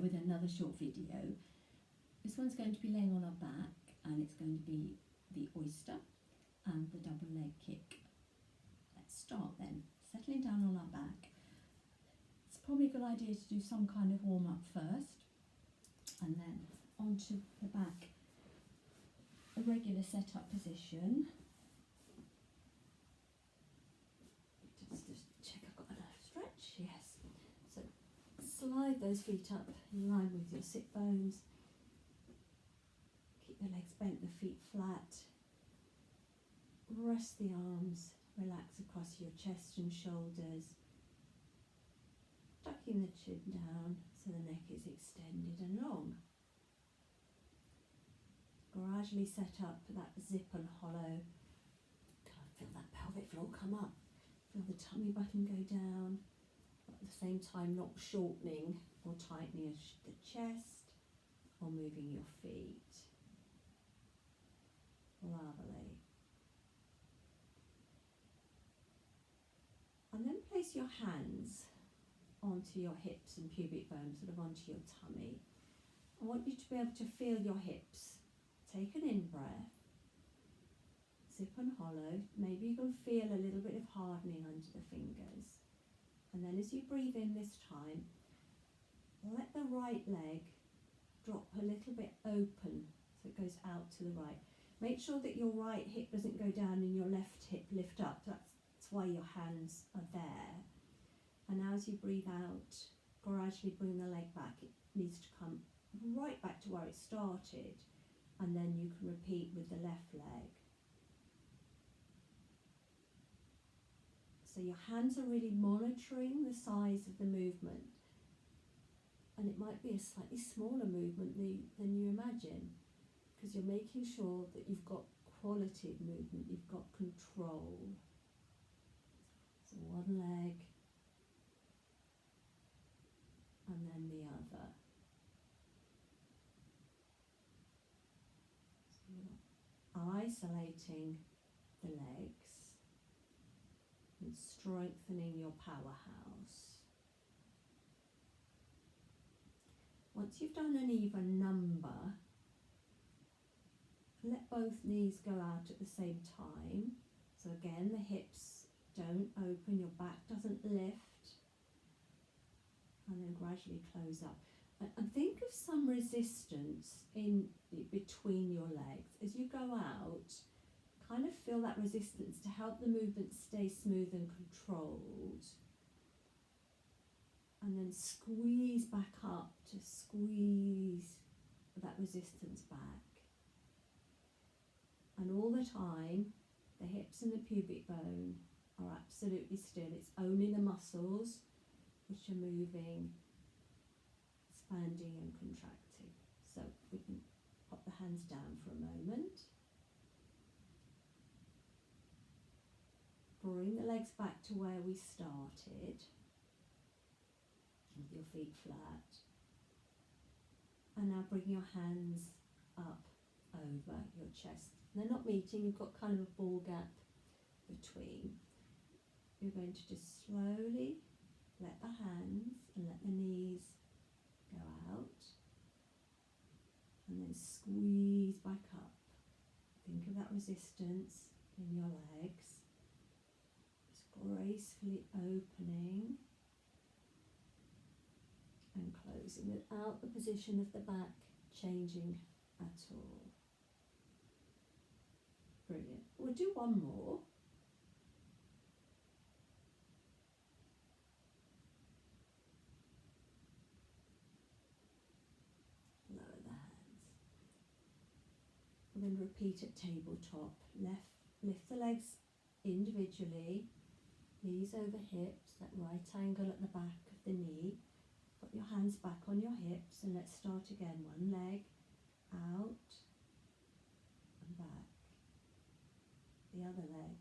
with another short video. This one's going to be laying on our back, and it's going to be the oyster and the double leg kick. Let's start then, settling down on our back. It's probably a good idea to do some kind of warm up first, and then onto the back, a regular setup position. Just check I've got enough stretch, yes. So slide those feet up in line with your sit bones. Keep the legs bent, the feet flat. Rest the arms, relax across your chest and shoulders. Tucking the chin down so the neck is extended and long. Gradually set up that zip and hollow. Feel that pelvic floor come up. Feel the tummy button go down. But at the same time not shortening or tightening the chest or moving your feet. Lovely. And then place your hands onto your hips and pubic bone, sort of onto your tummy. I want you to be able to feel your hips. Take an in-breath, zip and hollow. Maybe you can feel a little bit of hardening under the fingers. And then as you breathe in this time, let the right leg drop a little bit open so it goes out to the right. Make sure that your right hip doesn't go down and your left hip lift up. That's why your hands are there. And as you breathe out, gradually bring the leg back. It needs to come right back to where it started. And then you can repeat with the left leg. So your hands are really monitoring the size of the movement. And it might be a slightly smaller movement than you imagine, because you're making sure that you've got quality of movement, you've got control. So one leg, and then the other. Isolating the legs and strengthening your powerhouse. Once you've done an even number, let both knees go out at the same time. So again, the hips don't open, your back doesn't lift, and then gradually close up. And think of some resistance in between your legs. As you go out, kind of feel that resistance to help the movement stay smooth and controlled. And then squeeze back up to squeeze that resistance back. And all the time, the hips and the pubic bone are absolutely still. It's only the muscles which are moving, expanding and contracting. So we can pop the hands down for a moment. Bring the legs back to where we started, with your feet flat. And now bring your hands up over your chest. They're not meeting, you've got kind of a ball gap between. You're going to just slowly let the hands and let the knees go out, and then squeeze back up. Think of that resistance in your legs, just gracefully opening and closing without the position of the back changing at all. Brilliant. We'll do one more. Then repeat at tabletop. Lift the legs individually, knees over hips, that right angle at the back of the knee. Put your hands back on your hips, and let's start again. One leg out and back. The other leg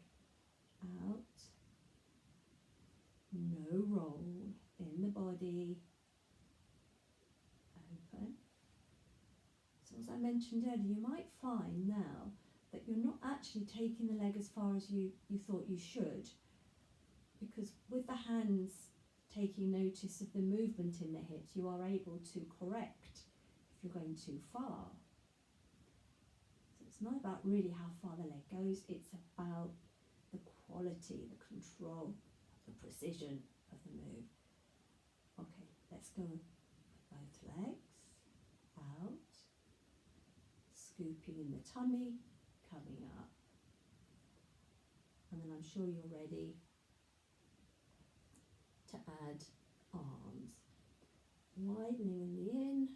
out. No roll in the body. Open. So as I mentioned earlier, you might find now that you're not actually taking the leg as far as you thought you should, because with the hands taking notice of the movement in the hips, you are able to correct if you're going too far. So it's not about really how far the leg goes, it's about the quality, the control, the precision of the move. Okay, let's go with both legs, out, scooping in the tummy, coming up. And then I'm sure you're ready to add arms. Widening in the in,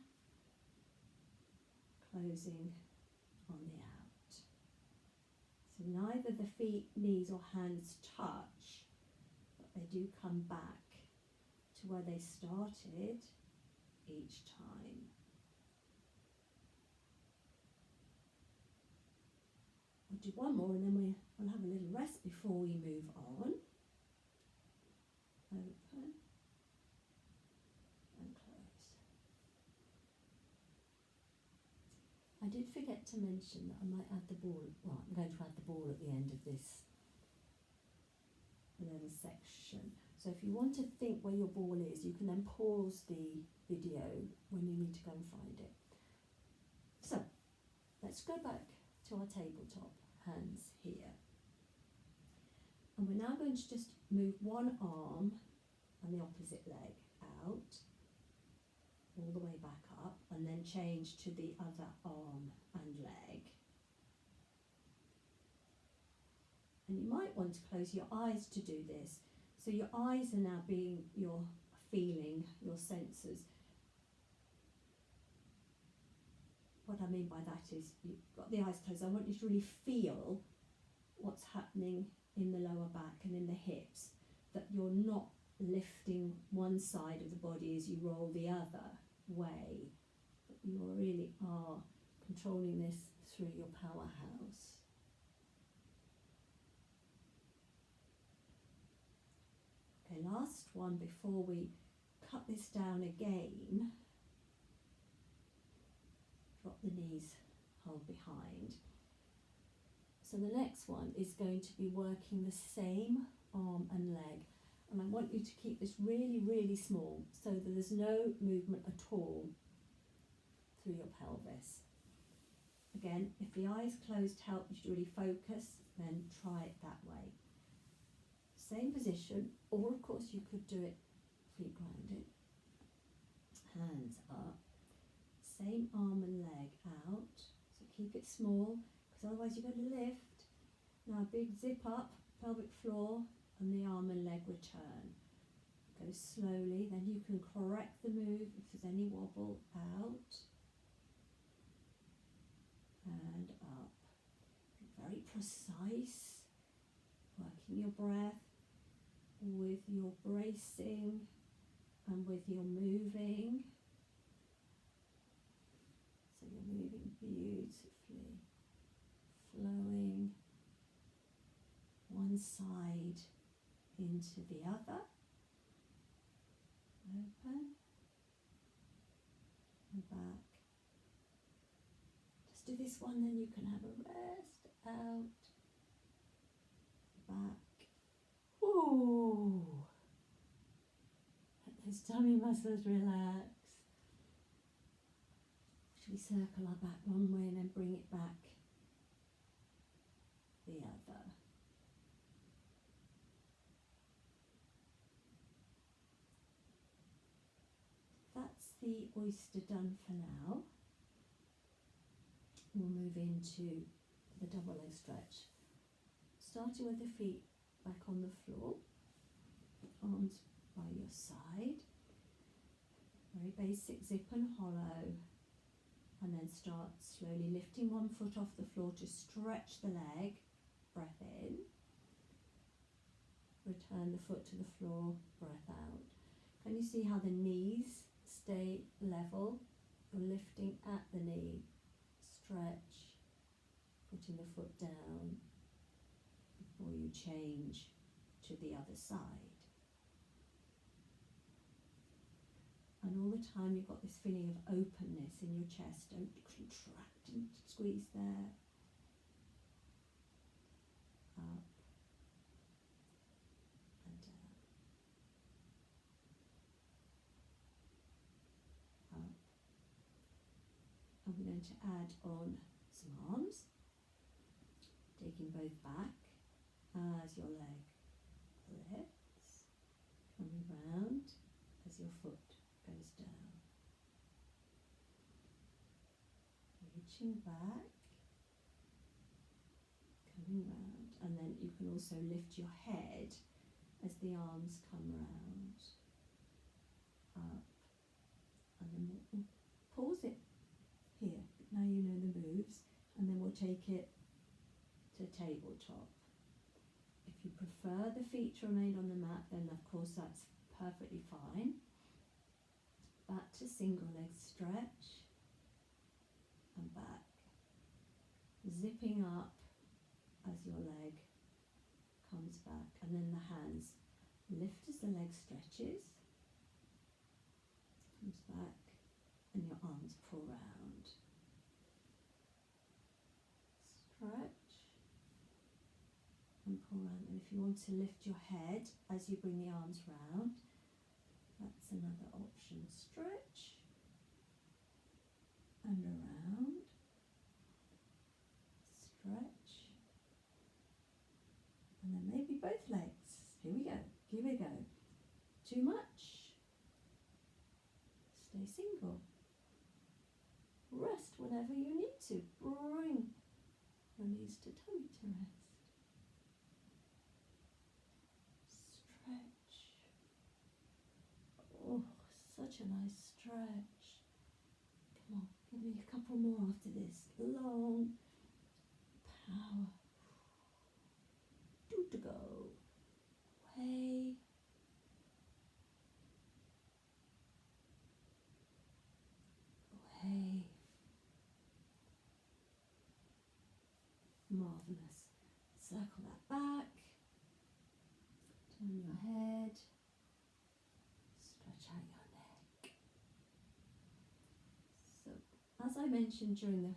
closing on the out. So neither the feet, knees or hands touch, but they do come back to where they started each time. We'll do one more and then we'll have a little rest before we move on. Open and close. I did forget to mention that I might add the ball, well, I'm going to add the ball at the end of this little section. So if you want to think where your ball is, you can then pause the video when you need to go and find it. So let's go back to our tabletop, hands here. And we're now going to just move one arm and the opposite leg out, all the way back up, and then change to the other arm and leg. And you might want to close your eyes to do this. So your eyes are now being your feeling, your senses. What I mean by that is you've got the eyes closed. I want you to really feel what's happening in the lower back and in the hips, that you're not lifting one side of the body as you roll the other way, but you really are controlling this through your powerhouse. Okay, last one before we cut this down again. Drop the knees, hold behind. So the next one is going to be working the same arm and leg. And I want you to keep this really, really small so that there's no movement at all through your pelvis. Again, if the eyes closed help you to really focus, then try it that way. Same position, or of course you could do it feet grounded, hands up, same arm and leg out, so keep it small because otherwise you're going to lift. Now big zip up, pelvic floor, and the arm and leg return. Go slowly, then you can correct the move if there's any wobble, out and up. Be very precise, working your breath with your bracing and with your moving. So you're moving beautifully, flowing one side into the other. Open and back. Just do this one, then you can have a rest. Out, back. Ooh. Let those tummy muscles relax. Should we circle our back one way and then bring it back the other? That's the oyster done for now. We'll move into the double leg stretch. Starting with the feet back on the floor, arms by your side. Very basic zip and hollow. And then start slowly lifting one foot off the floor to stretch the leg. Breath in. Return the foot to the floor, breath out. Can you see how the knees stay level? You're lifting at the knee. Stretch, putting the foot down before you change to the other side. And all the time you've got this feeling of openness in your chest. Don't contract and squeeze there. Up and down. going to add on some arms, taking both back as your leg lifts, coming round as your foot goes down, reaching back, coming round, and then you can also lift your head as the arms come round, up, and then we'll pause it here. Now you know the moves, and then we'll take it to tabletop. If you prefer the feet to remain on the mat, then of course that's perfectly fine. Back to single leg stretch, and back, zipping up as your leg comes back, and then the hands lift as the leg stretches, comes back, and your arms pull round. Stretch and pull round. And if you want to lift your head as you bring the arms round, that's another option. Stretch and around. Stretch. And then maybe both legs. Here we go. Give it a go. Too much? Stay single. Rest whenever you need to. Bring your knees to tummy to rest. Stretch. Oh, such a nice stretch. Come on, give me a couple more after this. Long power. 2 to go. Away. Away. Marvellous. Circle that back. Turn your head. Stretch out your neck. So, as I mentioned during the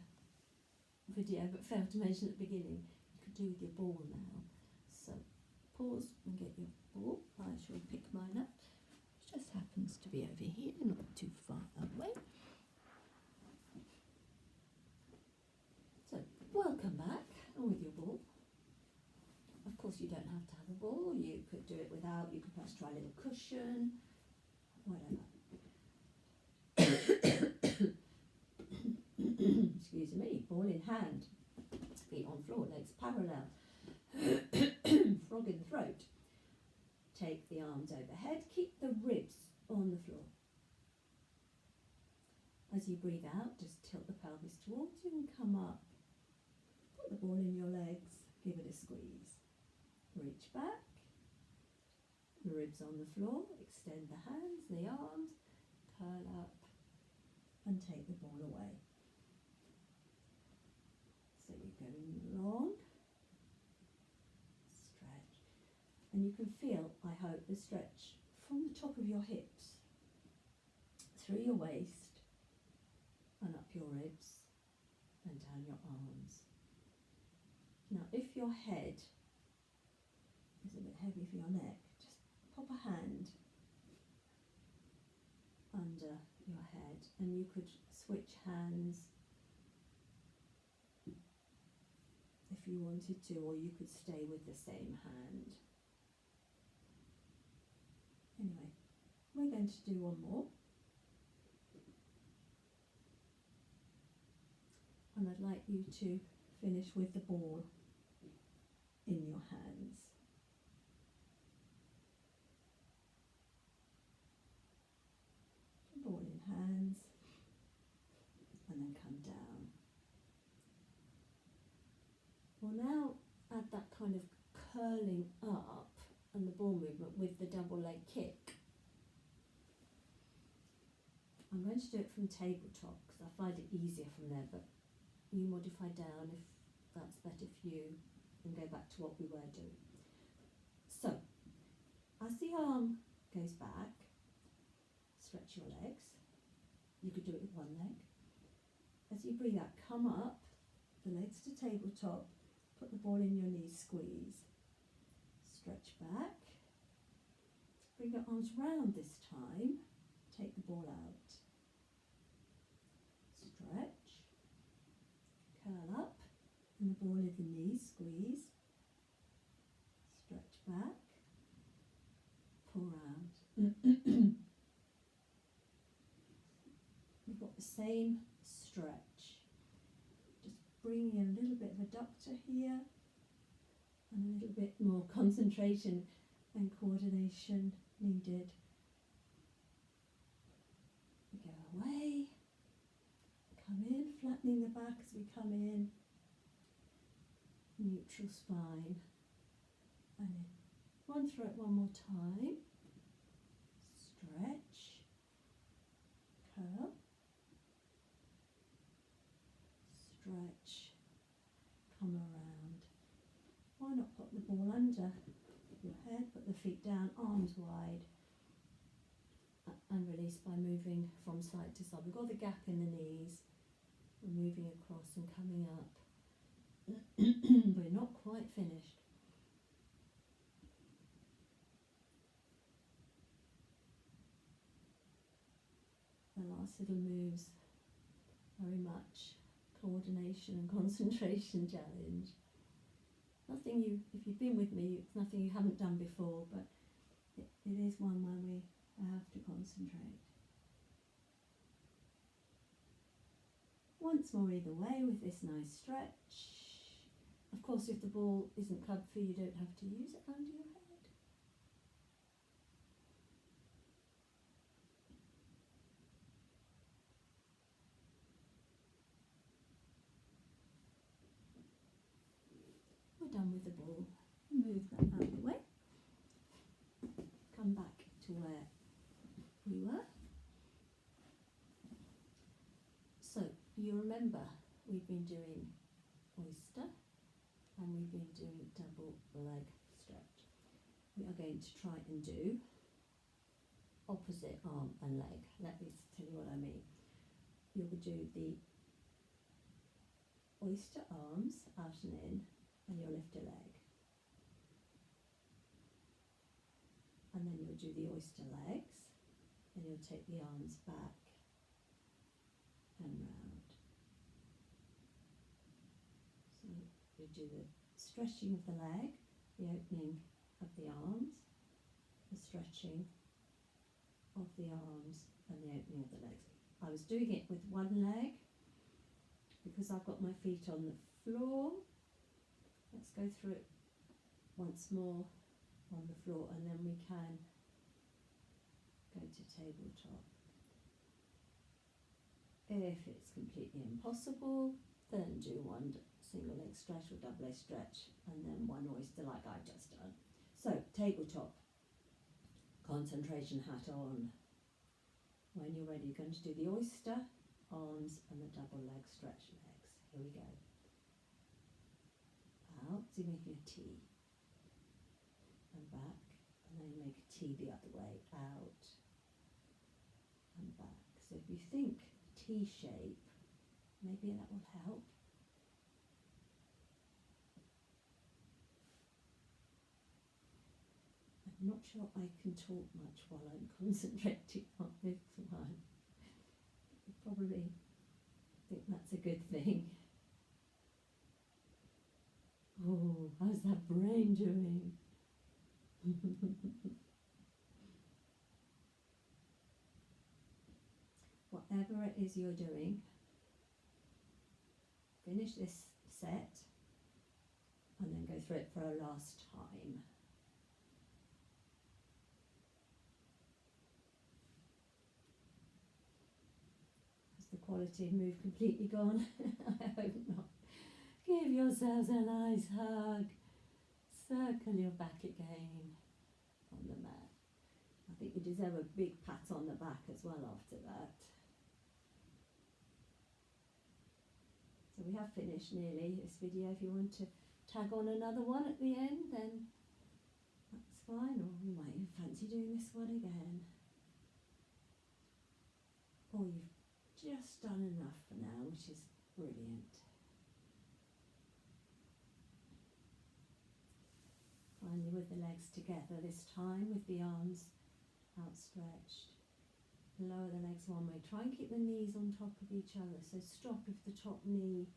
video but failed to mention at the beginning, you could do with your ball now. So, pause and get your ball. I shall pick mine up. It just happens to be over here, not too far away. So, welcome back, and with your ball. Of course, you don't have to have a ball. You could do it without. You could perhaps try a little cushion, whatever. Excuse me. Ball in hand, feet on floor, legs parallel. Frog in the throat. Take the arms overhead. Keep the ribs on the floor. As you breathe out, just tilt the pelvis towards you and come up. Put the ball in your legs. Give it a squeeze. Reach back. The ribs on the floor. Extend the hands, the arms. Curl up and take the ball away. So you're going long. Stretch. And you can feel, I hope, the stretch from the top of your hips, through your waist, and up your ribs, and down your arms. Now, if your head is a bit heavy for your neck, just pop a hand under your head, and you could switch hands if you wanted to, or you could stay with the same hand. Anyway, we're going to do one more. And I'd like you to finish with the ball in your hands. Ball in hands, and then come down. We'll now add that kind of curling up and the ball movement with the double leg kick. I'm going to do it from tabletop because I find it easier from there, but you modify down if that's better for you and go back to what we were doing. So, as the arm goes back, stretch your legs. You could do it with one leg. As you breathe out, come up, the legs to tabletop, put the ball in your knees, squeeze. Stretch back. Bring your arms round this time. Take the ball out. Stretch. the ball of the knee, squeeze, stretch back, pull round. We've got the same stretch, just bringing in a little bit of adductor here and a little bit more concentration and coordination needed. We go away, come in, flattening the back as we come in, neutral spine, and in. Run through it one more time, stretch, curl, stretch, come around. Why not put the ball under your head, put the feet down, arms wide, and release by moving from side to side. We've got the gap in the knees, we're moving across and coming up. We're not quite finished. The last little moves, very much coordination and concentration challenge. Nothing if you've been with me, it's nothing you haven't done before, but it is one where we have to concentrate. Once more either way with this nice stretch. Of course, if the ball isn't clubbed for you, you don't have to use it under your head. We're done with the ball. Move that out of the way. Come back to where we were. So, you remember we've been doing oyster and we've been doing double leg stretch. We are going to try and do opposite arm and leg. Let me tell you what I mean. You'll do the oyster arms out and in, and you'll lift a leg. And then you'll do the oyster legs, and you'll take the arms back and round. So you do the stretching of the leg, the opening of the arms, the stretching of the arms and the opening of the legs. I was doing it with one leg because I've got my feet on the floor. Let's go through it once more on the floor, and then we can go to tabletop. If it's completely impossible, then do one single leg stretch or double leg stretch and then one oyster like I've just done. So, tabletop, concentration hat on. When you're ready, you're going to do the oyster, arms and the double leg stretch legs. Here we go. Out, so you're making a T. And back, and then you make a T the other way, out and back. So if you think T shape, maybe that will help. I'm not sure I can talk much while I'm concentrating on this one. You probably think that's a good thing. Oh, how's that brain doing? Whatever it is you're doing, finish this set and then go through it for a last time. Has the quality of move completely gone? I hope not. Give yourselves a nice hug. Circle your back again on the mat. I think you deserve a big pat on the back as well after that. So we have finished nearly this video. If you want to tag on another one at the end, then that's fine, or you might even fancy doing this one again. Or you've just done enough for now, which is brilliant. Finally with the legs together this time, with the arms outstretched. Lower the legs one way. Try and keep the knees on top of each other. So stop if the top knee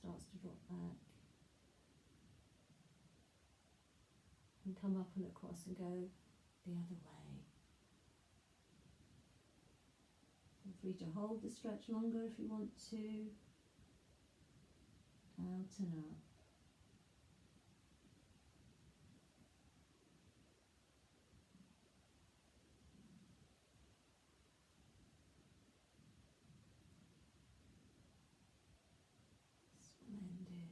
starts to drop back. And come up and across and go the other way. Feel free to hold the stretch longer if you want to. Out and up. Splendid.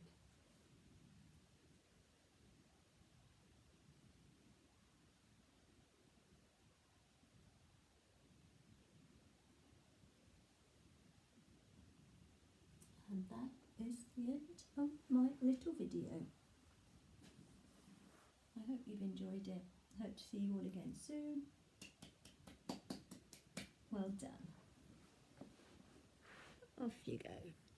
And that is the end of my little video. I hope you've enjoyed it. Hope to see you all again soon. Well done. Off you go.